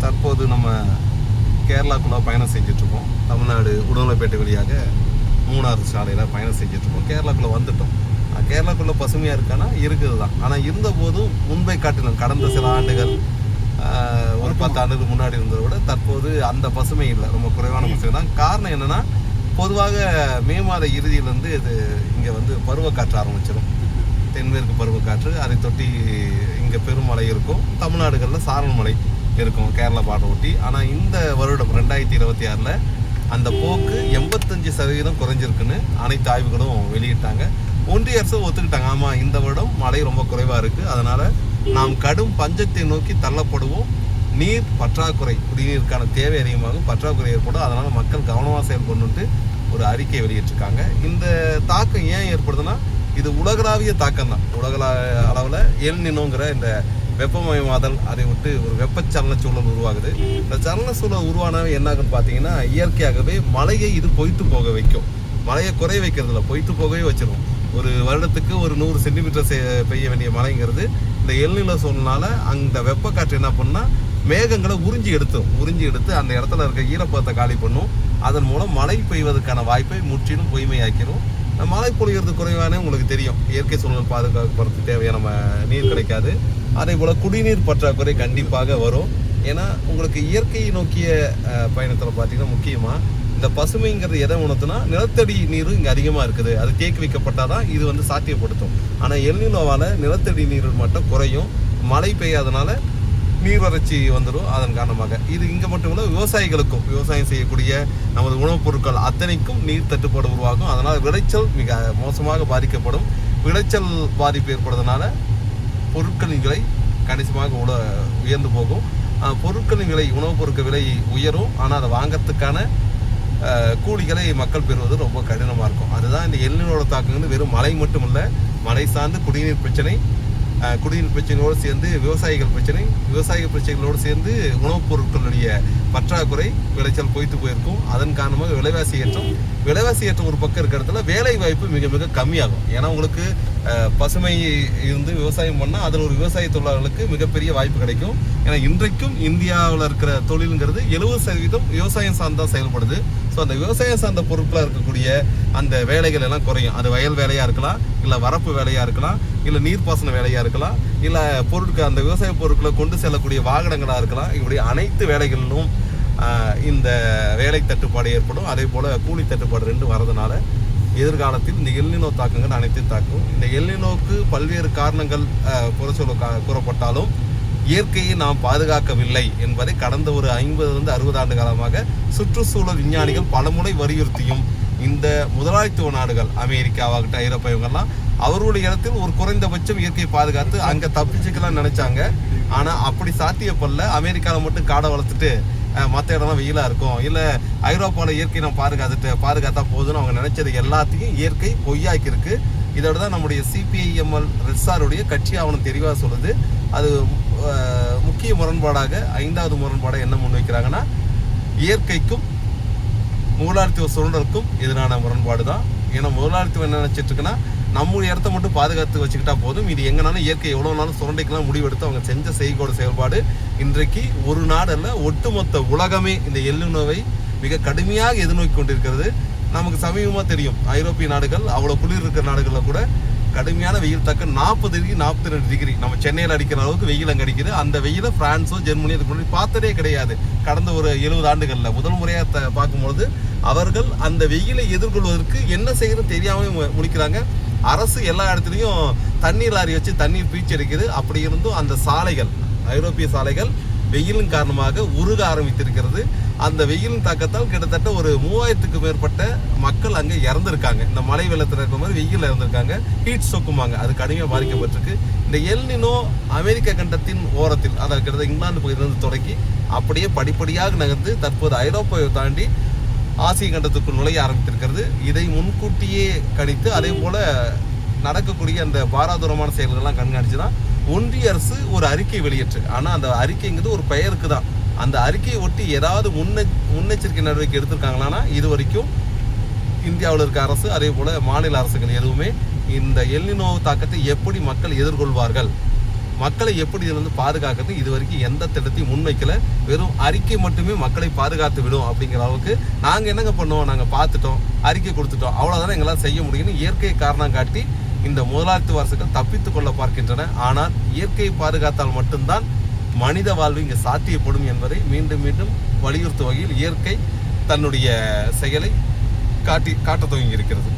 தற்போது நம்ம கேரளாக்குள்ளே பயணம் செஞ்சிட்ருக்கோம். தமிழ்நாடு உடுமலைப்பேட்டை வழியாக மூணாறு சாலையில் பயணம் செஞ்சிட்ருக்கோம். கேரளாக்குள்ளே வந்துட்டோம். கேரளாக்குள்ளே பசுமையாக இருக்கானா இருக்குது தான். ஆனால் இருந்தபோதும் முன்பை காட்டிலும் கடந்த சில ஆண்டுகள் ஒரு 10 ஆண்டுகளுக்கு முன்னாடி இருந்ததை விட தற்போது அந்த பசுமை இல்லை, ரொம்ப குறைவான பசுமை தான். காரணம் என்னென்னா, பொதுவாக மே மாத இறுதியிலேருந்து இது இங்கே வந்து பருவக்காற்று ஆரம்பிச்சிடும். தென்மேற்கு பருவக்காற்று, அதை தொட்டி இங்கே பெருமழை இருக்கும். தமிழ்நாடுகளில் சாரல் மழை இருக்கும் கேரளா பார்டர் ஒட்டி. ஆனால் இந்த வருடம் 2026 அந்த போக்கு 85% குறைஞ்சிருக்குன்னு அனைத்து ஆய்வுகளும் வெளியிட்டாங்க. ஒன்றிய அரசு ஒத்துக்கிட்டாங்க, ஆமாம் இந்த வருடம் மழை ரொம்ப குறைவாக இருக்குது, அதனால் நாம் கடும் பஞ்சத்தை நோக்கி தள்ளப்படுவோம், நீர் பற்றாக்குறை, குடிநீருக்கான தேவை அதிகமாகும், பற்றாக்குறை ஏற்படும், அதனால் மக்கள் கவனமாக செயல்படணுன்ட்டு ஒரு அறிக்கை வெளியிட்டிருக்காங்க. இந்த தாக்கம் ஏன் ஏற்படுதுன்னா, இது உலகளாவிய தாக்கம் தான். உலக அளவில் எல் நினோங்கிற இந்த வெப்பமயமாதல், அதை விட்டு ஒரு வெப்பச்சலன சூழல் உருவாகுது. இந்த சலன சூழல் உருவானவே என்னாகுன்னு பார்த்தீங்கன்னா, இயற்கையாகவே மழையை இது பொய்த்து போக வைக்கும். மழையை குறைய வைக்கிறதுல பொய்த்து போகவே வச்சிடும். ஒரு வருடத்துக்கு ஒரு 100 சென்டிமீட்டர் பெய்ய வேண்டிய மழைங்கிறது இந்த எல்நிலை சூழ்நிலால அந்த வெப்பக்காற்று என்ன பண்ணால் மேகங்களை உறிஞ்சி எடுத்து அந்த இடத்துல இருக்க ஈரப்பதத்தை காலி பண்ணும். அதன் மூலம் மழை பெய்வதற்கான வாய்ப்பை முற்றிலும் பொய்மையாக்கிடும். மழை பொழிகிறது குறைவானே உங்களுக்கு தெரியும். இயற்கை சூழல் பாதுகாப்புறதுக்கு தேவையான நீர் கிடைக்காது. அதே போல் குடிநீர் பற்றாக்குறை கண்டிப்பாக வரும். ஏன்னா உங்களுக்கு இயற்கையை நோக்கிய பயணத்தில் பார்த்தீங்கன்னா முக்கியமாக இந்த பசுமைங்கிறது எதை உணர்த்துனா, நிலத்தடி நீர் இங்கே அதிகமாக இருக்குது, அது தேக்கி வைக்கப்பட்டால் தான் இது வந்து சாத்தியப்படுத்தும். ஆனால் எல்நினோவால் நிலத்தடி நீர் மட்டும் குறையும், மழை பெய்யாதனால நீர் வறட்சி வந்துடும். அதன் காரணமாக இது இங்கே மட்டும் இல்லை, விவசாயிகளுக்கும், விவசாயம் செய்யக்கூடிய நமது உணவுப் பொருட்கள் அத்தனைக்கும் நீர் தட்டுப்பாடு உருவாகும். அதனால் விளைச்சல் மிக மோசமாக பாதிக்கப்படும். விளைச்சல் பாதிப்பு ஏற்படுறதுனால பொருட்களின் விலை கணிசமாக உயர்ந்து போகும். பொருட்களின் விலை, உணவுப் பொருட்கள் விலை உயரும். ஆனால் அதை வாங்கிறதுக்கான கூலிகளை மக்கள் பெறுவது ரொம்ப கடினமாக இருக்கும். அதுதான் இந்த எல்நினோட தாக்கங்கள். வெறும் மழை மட்டும் இல்லை, மழை சார்ந்து குடிநீர் பிரச்சனை, குடிநீர் பிரச்சனையோடு சேர்ந்து விவசாயிகள் பிரச்சனை, விவசாய பிரச்சனைகளோடு சேர்ந்து உணவுப் பொருட்களுடைய பற்றாக்குறை, விளைச்சல் பொய்த்து போயிருக்கும். அதன் காரணமாக விலைவாசி ஏற்றம் ஒரு பக்கம் இருக்கிற இடத்துல வேலை வாய்ப்பு மிக மிக கம்மியாகும். ஏன்னா உங்களுக்கு பசுமை இருந்து விவசாயம் பண்ணால் அதில் ஒரு விவசாய தொழிலாளர்களுக்கு மிகப்பெரிய வாய்ப்பு கிடைக்கும். ஏன்னா இன்றைக்கும் இந்தியாவில் இருக்கிற தொழிலுங்கிறது 70% விவசாயம் சார்ந்தான் செயல்படுது. ஸோ அந்த விவசாயம் சார்ந்த பொருட்களாக இருக்கக்கூடிய அந்த வேலைகள் எல்லாம் குறையும். அது வயல் வேலையாக இருக்கலாம், இல்லை வரப்பு வேலையாக இருக்கலாம், இல்லை நீர்ப்பாசன வேலையாக இருக்கலாம், இல்லை பொருட்கள் அந்த விவசாய பொருட்களை கொண்டு செல்லக்கூடிய வாகனங்களாக இருக்கலாம். இப்படி அனைத்து வேலைகளிலும் இந்த வேலை தட்டுப்பாடு ஏற்படும். அதே போல் கூலி தட்டுப்பாடு ரெண்டும் வரதுனால எதிர்காலத்தில் இந்த எல்நினோ தாக்கங்கள் அனைத்தையும் தாக்கும். இந்த எல்நினோவுக்கு பல்வேறு காரணங்கள் கூறப்பட்டாலும் இயற்கையை நாம் பாதுகாக்கவில்லை என்பதை கடந்த ஒரு 50-60 ஆண்டு காலமாக சுற்றுச்சூழல் விஞ்ஞானிகள் பலமுறை வலியுறுத்தியும், இந்த முதலாளித்துவ நாடுகள் அமெரிக்காவாகட்டும், ஐரோப்பா, இவங்கெல்லாம் அவர்களுடைய இடத்தில் ஒரு குறைந்தபட்சம் இயற்கையை பாதுகாத்து அங்கே தப்பிச்சுக்கலாம் நினைச்சாங்க. ஆனால் அப்படி சாத்தியப்படல. அமெரிக்காவில் மட்டும் காடை வளர்த்துட்டு மற்ற இடம்லாம் வெயிலாக இருக்கும், இல்லை ஐரோப்பாவில் இயற்கை நம்ம பாதுகாத்தா போதுன்னு அவங்க நினைச்சது எல்லாத்தையும் இயற்கை பொய்யாக்கியிருக்கு. இதோட தான் நம்முடைய CPIML ரெட்சாருடைய கட்சி ஆவணம் தெளிவாக சொல்லுது. அது முக்கிய முரண்பாடாக 5வது முரண்பாடாக என்ன முன்வைக்கிறாங்கன்னா, இயற்கைக்கும் முதலாளித்துவ சுரண்டலுக்கும் எதிரான முரண்பாடு தான். ஏன்னா முதலாளித்துவம் என்ன நினைச்சிட்டு இருக்குன்னா, நம்முடைய இடத்த மட்டும் பாதுகாத்து வச்சுக்கிட்டா போதும், இது எங்கனாலும் இயற்கை எவ்வளோ நாளும் சுரண்டைக்கெல்லாம் முடிவெடுத்து அவங்க செஞ்ச செய்கோட செயல்பாடு இன்றைக்கு ஒரு நாடு அல்ல, ஒட்டுமொத்த உலகமே இந்த எல்நினோவை மிக கடுமையாக எதிர்நோக்கி கொண்டிருக்கிறது. நமக்கு சமீபமாக தெரியும், ஐரோப்பிய நாடுகள், அவ்வளோ குளிர் இருக்கிற நாடுகளில் கூட கடுமையான வெயில் தாக்கம் 40 டிகிரி 42 டிகிரி நம்ம சென்னையில் அடிக்கிற அளவுக்கு வெயில் அங்கே அடிக்குது. அந்த வெயிலை பிரான்ஸோ ஜெர்மனியோ இதுக்கு முன்னாடி பார்த்ததே கிடையாது. கடந்த ஒரு 70 ஆண்டுகளில் முதல் முறையாக பார்க்கும்பொழுது அவர்கள் அந்த வெயிலை எதிர்கொள்வதற்கு என்ன செய்யறது தெரியாமல் முடிக்கிறாங்க. அரசு எல்லா இடத்துலையும் தண்ணீர் லாரி வச்சு தண்ணீர் பீச்சு அடிக்குது. அப்படி இருந்தும் அந்த சாலைகள், ஐரோப்பிய சாலைகள் வெயிலின் காரணமாக உருக ஆரம்பித்திருக்கிறது. அந்த வெயிலின் தாக்கத்தால் கிட்டத்தட்ட ஒரு 3000க்கும் மேற்பட்ட மக்கள் அங்கே இறந்துருக்காங்க. இந்த மழை வெள்ளத்தில் இருக்கிற மாதிரி வெயில் இறந்துருக்காங்க. ஹீட் ஸ்ட்ரோக்குமாங்க, அது கடுமையாக பாதிக்கப்பட்டிருக்கு. இந்த எல்நினோ அமெரிக்க கண்டத்தின் ஓரத்தில், அதாவது கிட்டத்தட்ட இங்கிலாந்து பகுதியிலிருந்து தொடங்கி அப்படியே படிப்படியாக நகர்ந்து தற்போது ஐரோப்பாவை தாண்டி ஆசிய கண்டத்துக்குள் நுழைய ஆரம்பித்திருக்கிறது. இதை முன்கூட்டியே கணித்து அதே போல் நடக்கக்கூடிய அந்த பாராதூரமான செயல்கள்லாம் கண்காணிச்சு தான் ஒன்றிய அரசு ஒரு அறிக்கை வெளியிட்டு. ஆனால் அந்த அறிக்கைங்கிறது ஒரு பெயருக்கு தான். அந்த அறிக்கையை ஒட்டி ஏதாவது முன்னெச்சரிக்கை நடவடிக்கை எடுத்திருக்காங்களான்னா இது வரைக்கும் இந்தியாவில் இருக்க அரசு, அதே போல் மாநில அரசுகள் எதுவுமே இந்த எல்நினோ தாக்கத்தை எப்படி மக்கள் எதிர்கொள்வார்கள், மக்களை எப்படி இதிலிருந்து பாதுகாக்கிறது இது வரைக்கும் எந்த திட்டத்தையும் முன்வைக்கல. வெறும் அறிக்கை மட்டுமே மக்களை பாதுகாத்து விடும் அப்படிங்கிற அளவுக்கு நாங்கள் என்னங்க பண்ணுவோம், நாங்கள் பார்த்துட்டோம், அறிக்கை கொடுத்துட்டோம், அவ்வளோதானே எங்களால் செய்ய முடியும்னு இயற்கையை காரணம் காட்டி இந்த முதலாளித்துவ அரசுகள் தப்பித்து கொள்ள பார்க்கின்றன. ஆனால் இயற்கையை பாதுகாத்தால் மட்டும்தான் மனித வாழ்வு இங்கே சாத்தியப்படும் என்பதை மீண்டும் மீண்டும் வலியுறுத்தும் வகையில் இயற்கை தன்னுடைய செயலை காட்ட துவங்கி இருக்கிறது.